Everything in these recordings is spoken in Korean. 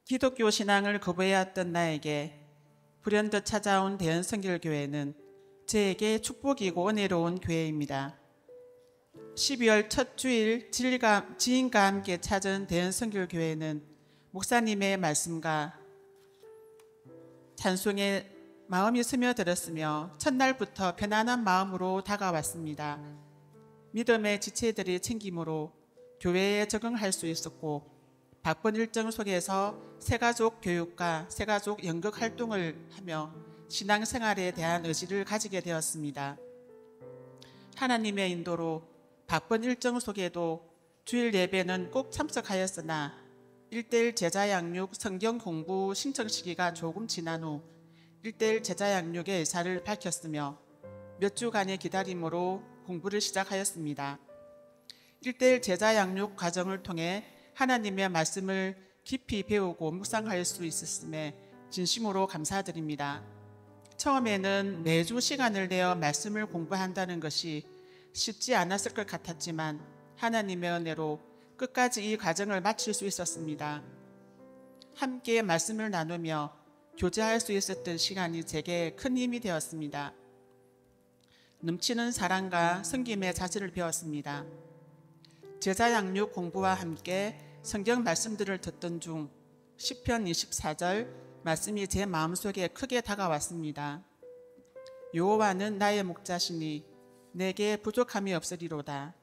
기독교 신앙을 거부해왔던 나에게 불현듯 찾아온 대연성결교회는 저에게 축복이고 은혜로운 교회입니다. 12월 첫 주일 지인과 함께 찾은 대연성결교회는 목사님의 말씀과 찬송에 마음이 스며들었으며 첫날부터 편안한 마음으로 다가왔습니다. 믿음의 지체들이 챙김으로 교회에 적응할 수 있었고 바쁜 일정 속에서 새가족 교육과 새가족 연극 활동을 하며 신앙생활에 대한 의지를 가지게 되었습니다. 하나님의 인도로 바쁜 일정 속에도 주일 예배는 꼭 참석하였으나 1:1 제자 양육 성경 공부 신청 시기가 조금 지난 후 1:1 제자 양육의 의사를 밝혔으며 몇 주간의 기다림으로 공부를 시작하였습니다. 1:1 제자 양육 과정을 통해 하나님의 말씀을 깊이 배우고 묵상할 수 있었음에 진심으로 감사드립니다. 처음에는 매주 시간을 내어 말씀을 공부한다는 것이 쉽지 않았을 것 같았지만 하나님의 은혜로 끝까지 이 과정을 마칠 수 있었습니다. 함께 말씀을 나누며 교제할 수 있었던 시간이 제게 큰 힘이 되었습니다. 넘치는 사랑과 섬김의 자질을 배웠습니다. 제자 양육 공부와 함께 성경 말씀들을 듣던 중 시편 24절 말씀이 제 마음속에 크게 다가왔습니다. 여호와는 나의 목자시니 내게 부족함이 없으리로다.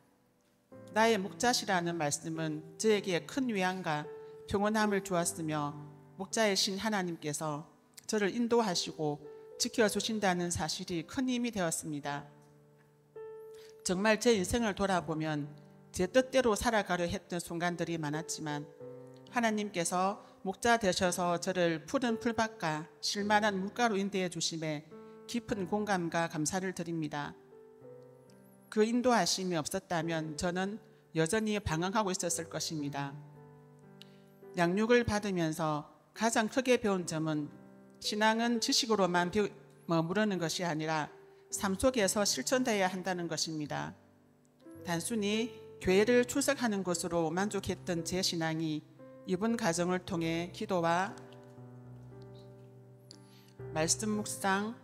나의 목자시라는 말씀은 저에게 큰 위안과 평온함을 주었으며 목자이신 하나님께서 저를 인도하시고 지켜주신다는 사실이 큰 힘이 되었습니다. 정말 제 인생을 돌아보면 제 뜻대로 살아가려 했던 순간들이 많았지만 하나님께서 목자 되셔서 저를 푸른 풀밭과 실만한 물가로 인도해 주심에 깊은 공감과 감사를 드립니다. 그 인도하심이 없었다면 저는 여전히 방황하고 있었을 것입니다. 양육을 받으면서 가장 크게 배운 점은 신앙은 지식으로만 머무르는 것이 아니라 삶 속에서 실천되어야 한다는 것입니다. 단순히 교회를 출석하는 것으로 만족했던 제 신앙이 이번 과정을 통해 기도와 말씀 묵상,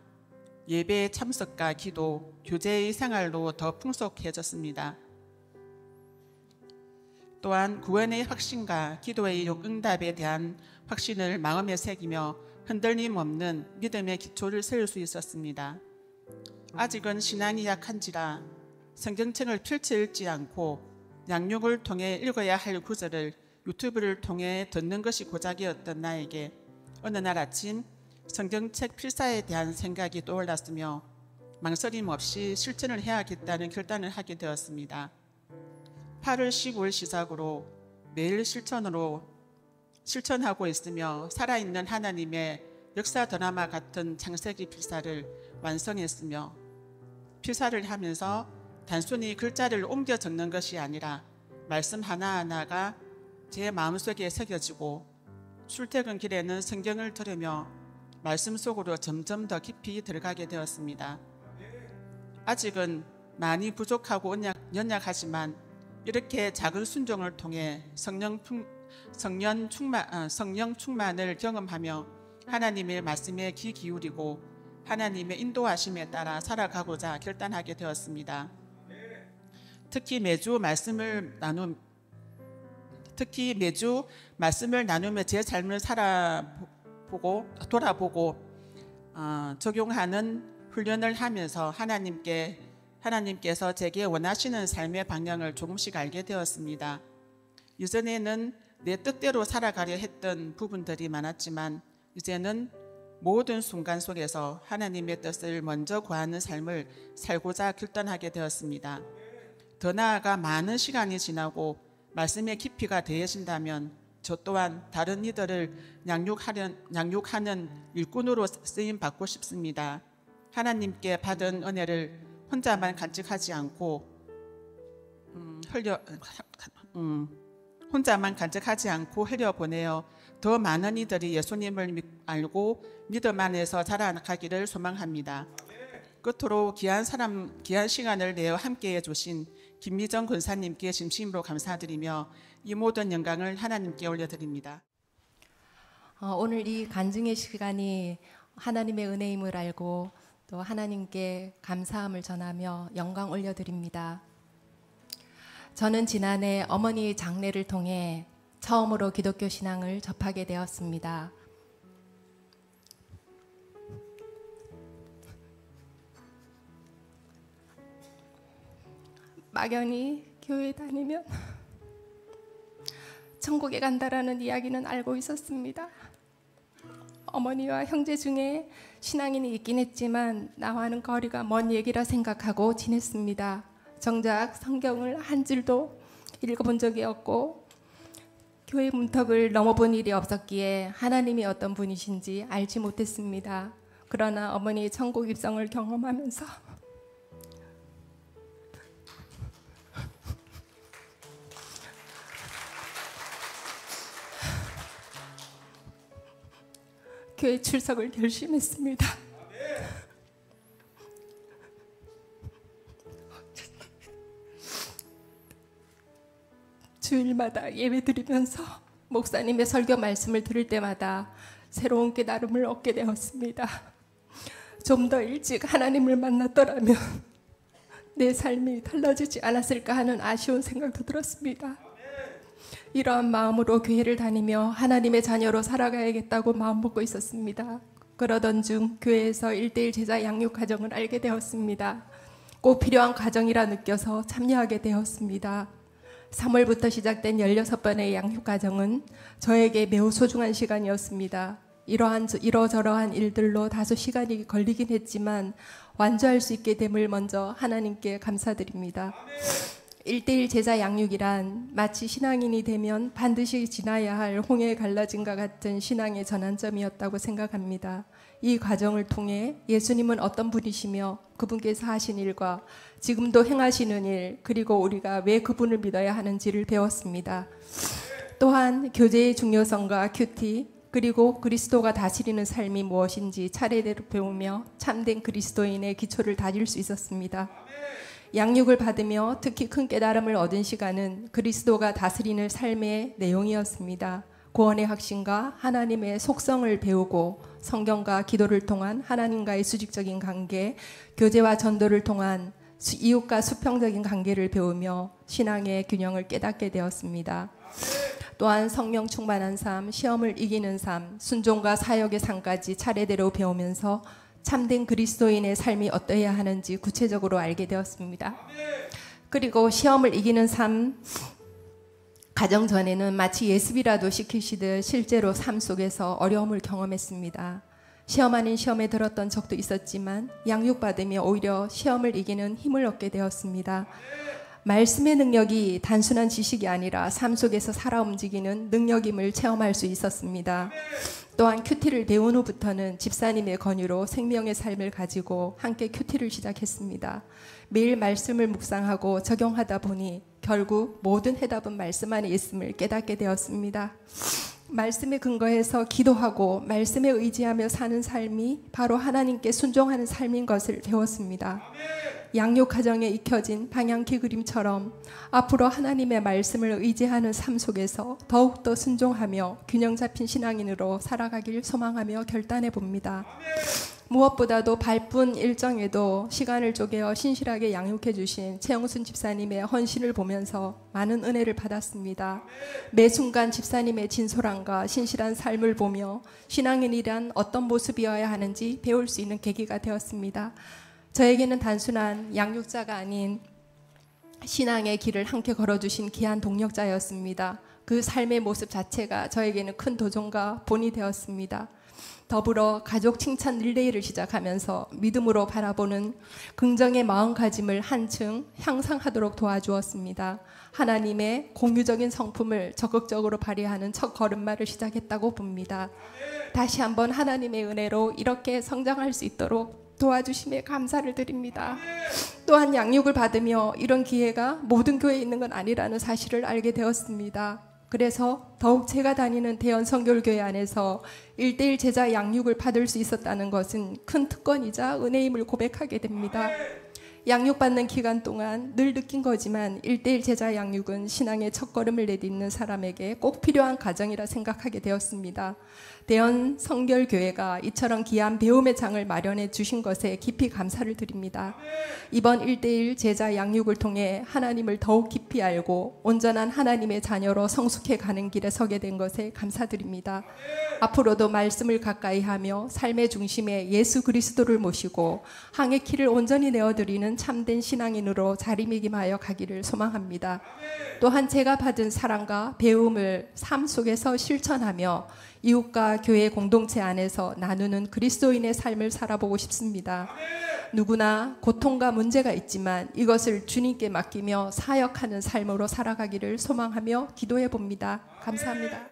예배의 참석과 기도, 교제의 생활로 더 풍족해졌습니다. 또한 구원의 확신과 기도의 응답에 대한 확신을 마음에 새기며 흔들림 없는 믿음의 기초를 세울 수 있었습니다. 아직은 신앙이 약한지라 성경책을 펼쳐 읽지 않고 양육을 통해 읽어야 할 구절을 유튜브를 통해 듣는 것이 고작이었던 나에게 어느 날 아침 성경책 필사에 대한 생각이 떠올랐으며 망설임 없이 실천을 해야겠다는 결단을 하게 되었습니다. 8월 15일 시작으로 매일 실천하고 있으며 살아있는 하나님의 역사 드라마 같은 창세기 필사를 완성했으며 필사를 하면서 단순히 글자를 옮겨 적는 것이 아니라 말씀 하나하나가 제 마음속에 새겨지고 출퇴근 길에는 성경을 들으며 말씀 속으로 점점 더 깊이 들어가게 되었습니다. 아직은 많이 부족하고 연약하지만 이렇게 작은 순종을 통해 성령 충만을 경험하며 하나님의 말씀에 귀 기울이고 하나님의 인도하심에 따라 살아가고자 결단하게 되었습니다. 특히 매주 말씀을 나누며 제 삶을 돌아보고 적용하는 훈련을 하면서 하나님께서 제게 원하시는 삶의 방향을 조금씩 알게 되었습니다. 이전에는 내 뜻대로 살아가려 했던 부분들이 많았지만 이제는 모든 순간 속에서 하나님의 뜻을 먼저 구하는 삶을 살고자 결단하게 되었습니다. 더 나아가 많은 시간이 지나고 말씀의 깊이가 더해진다면 저 또한 다른 이들을 양육하는 일꾼으로 쓰임 받고 싶습니다. 하나님께 받은 은혜를 혼자만 간직하지 않고 흘려보내어 더 많은 이들이 예수님을 알고 믿음 안에서 자라나가기를 소망합니다. 끝으로 귀한 시간을 내어 함께해 주신 김미정 권사님께 진심으로 감사드리며 이 모든 영광을 하나님께 올려드립니다. 오늘 이 간증의 시간이 하나님의 은혜임을 알고 또 하나님께 감사함을 전하며 영광 올려드립니다. 저는 지난해 어머니의 장례를 통해 처음으로 기독교 신앙을 접하게 되었습니다. 막연히 교회 다니면 천국에 간다라는 이야기는 알고 있었습니다. 어머니와 형제 중에 신앙인이 있긴 했지만 나와는 거리가 먼 얘기라 생각하고 지냈습니다. 정작 성경을 한 줄도 읽어본 적이 없고 교회 문턱을 넘어본 일이 없었기에 하나님이 어떤 분이신지 알지 못했습니다. 그러나 어머니의 천국 입성을 경험하면서 교회 출석을 결심했습니다. 주일마다 예배 드리면서 목사님의 설교 말씀을 들을 때마다 새로운 깨달음을 얻게 되었습니다. 좀 더 일찍 하나님을 만났더라면 내 삶이 달라지지 않았을까 하는 아쉬운 생각도 들었습니다. 이러한 마음으로 교회를 다니며 하나님의 자녀로 살아가야겠다고 마음먹고 있었습니다. 그러던 중 교회에서 1:1 제자 양육 과정을 알게 되었습니다. 꼭 필요한 과정이라 느껴서 참여하게 되었습니다. 3월부터 시작된 16번의 양육 과정은 저에게 매우 소중한 시간이었습니다. 이러저러한 일들로 다소 시간이 걸리긴 했지만 완주할 수 있게 됨을 먼저 하나님께 감사드립니다. 1:1 제자 양육이란 마치 신앙인이 되면 반드시 지나야 할 홍해 갈라짐과 같은 신앙의 전환점이었다고 생각합니다. 이 과정을 통해 예수님은 어떤 분이시며 그분께서 하신 일과 지금도 행하시는 일, 그리고 우리가 왜 그분을 믿어야 하는지를 배웠습니다. 또한 교제의 중요성과 큐티, 그리고 그리스도가 다스리는 삶이 무엇인지 차례대로 배우며 참된 그리스도인의 기초를 다질 수 있었습니다. 양육을 받으며 특히 큰 깨달음을 얻은 시간은 그리스도가 다스리는 삶의 내용이었습니다. 구원의 확신과 하나님의 속성을 배우고 성경과 기도를 통한 하나님과의 수직적인 관계, 교제와 전도를 통한 이웃과 수평적인 관계를 배우며 신앙의 균형을 깨닫게 되었습니다. 또한 성령 충만한 삶, 시험을 이기는 삶, 순종과 사역의 삶까지 차례대로 배우면서 참된 그리스도인의 삶이 어떠해야 하는지 구체적으로 알게 되었습니다. 그리고 시험을 이기는 삶 가정 전에는 마치 예습이라도 시키시듯 실제로 삶 속에서 어려움을 경험했습니다. 시험 아닌 시험에 들었던 적도 있었지만 양육받으며 오히려 시험을 이기는 힘을 얻게 되었습니다. 말씀의 능력이 단순한 지식이 아니라 삶 속에서 살아 움직이는 능력임을 체험할 수 있었습니다. 또한 큐티를 배운 후부터는 집사님의 권유로 생명의 삶을 가지고 함께 큐티를 시작했습니다. 매일 말씀을 묵상하고 적용하다 보니 결국 모든 해답은 말씀 안에 있음을 깨닫게 되었습니다. 말씀에 근거해서 기도하고 말씀에 의지하며 사는 삶이 바로 하나님께 순종하는 삶인 것을 배웠습니다. 양육 과정에 익혀진 방향키 그림처럼 앞으로 하나님의 말씀을 의지하는 삶 속에서 더욱더 순종하며 균형 잡힌 신앙인으로 살아가길 소망하며 결단해 봅니다. 무엇보다도 바쁜 일정에도 시간을 쪼개어 신실하게 양육해 주신 최영순 집사님의 헌신을 보면서 많은 은혜를 받았습니다. 매 순간 집사님의 진솔함과 신실한 삶을 보며 신앙인이란 어떤 모습이어야 하는지 배울 수 있는 계기가 되었습니다. 저에게는 단순한 양육자가 아닌 신앙의 길을 함께 걸어주신 귀한 동력자였습니다. 그 삶의 모습 자체가 저에게는 큰 도전과 본이 되었습니다. 더불어 가족 칭찬 릴레이를 시작하면서 믿음으로 바라보는 긍정의 마음가짐을 한층 향상하도록 도와주었습니다. 하나님의 공유적인 성품을 적극적으로 발휘하는 첫 걸음마를 시작했다고 봅니다. 다시 한번 하나님의 은혜로 이렇게 성장할 수 있도록 도와주심에 감사를 드립니다. 또한 양육을 받으며 이런 기회가 모든 교회에 있는 건 아니라는 사실을 알게 되었습니다. 그래서 더욱 제가 다니는 대연 선교교회 안에서 1:1 제자 양육을 받을 수 있었다는 것은 큰 특권이자 은혜임을 고백하게 됩니다. 양육받는 기간 동안 늘 느낀 거지만 1:1 제자 양육은 신앙의 첫걸음을 내딛는 사람에게 꼭 필요한 과정이라 생각하게 되었습니다. 대연 성결교회가 이처럼 귀한 배움의 장을 마련해 주신 것에 깊이 감사를 드립니다. 이번 1:1 제자 양육을 통해 하나님을 더욱 깊이 알고 온전한 하나님의 자녀로 성숙해 가는 길에 서게 된 것에 감사드립니다. 앞으로도 말씀을 가까이 하며 삶의 중심에 예수 그리스도를 모시고 항해 키를 온전히 내어드리는 참된 신앙인으로 자리매김하여 가기를 소망합니다. 또한 제가 받은 사랑과 배움을 삶 속에서 실천하며 이웃과 교회 공동체 안에서 나누는 그리스도인의 삶을 살아보고 싶습니다. 누구나 고통과 문제가 있지만 이것을 주님께 맡기며 사역하는 삶으로 살아가기를 소망하며 기도해 봅니다. 감사합니다.